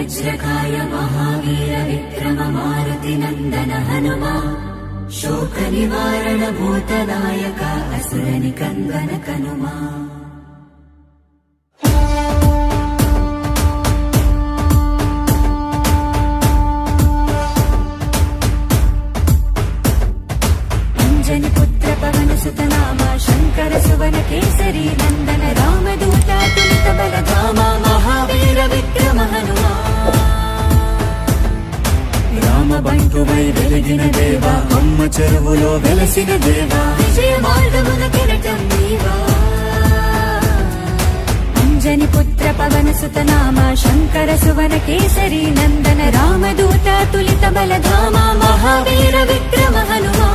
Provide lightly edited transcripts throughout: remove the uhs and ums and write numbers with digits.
वज्रकाय महावीर विक्रम मारुति नंदन हनुमा शोक निवारण भूतनायक असुर निकंदन कनुमा। अंजनी पुत्र पवन सुत नाम शंकर सुवन केसरी नंदन रामदूत तुलित बलधामा महावीर विक्रम हनुमा। రామ బంటువై వెలిగిన దేవా అమ్మ చెరువులో వెలసిన దేవా విజయ మార్గమున కిరటం నీవా। అంజని పుత్ర పవన సుత నామ శంకర సువన కేసరి నందన రామదూత తులిత బలధామ మహావీర విక్రమ హనుమా।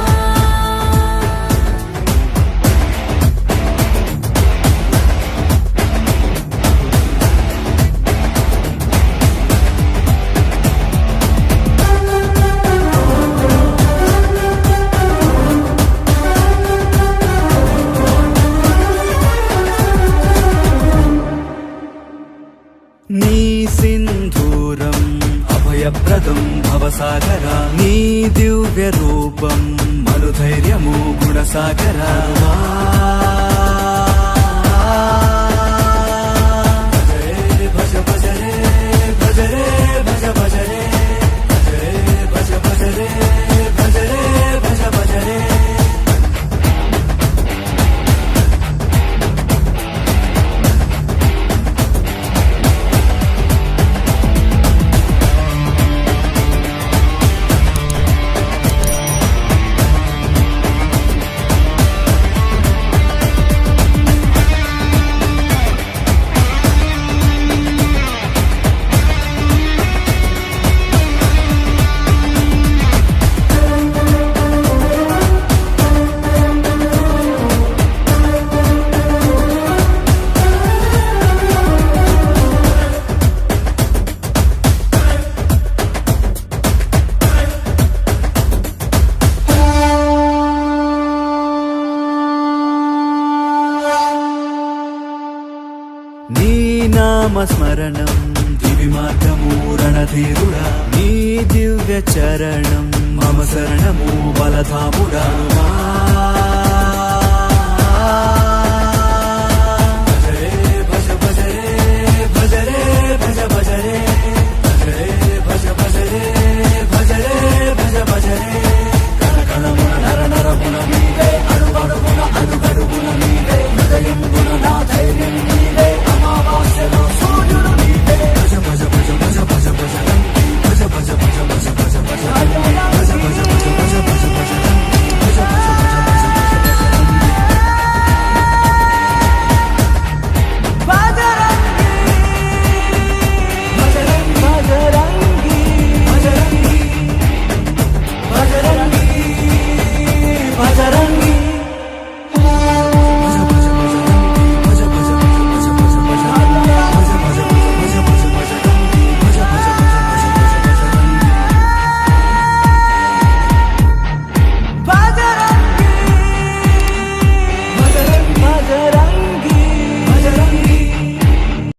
నీ సింధూరం అభయప్రదం భవసాగరా నీ దివ్య రూపం మనుధైర్యము గుణసాగరా। భజ భజ రే భజ రే భజ భజ రే భజ భజ రే భజ రే భజ భజ రే। నీ నామస్మరణం దివి మార్గము రణధీరుడా నీ దివ్య చరణం మమ శరణము బలధాముడా।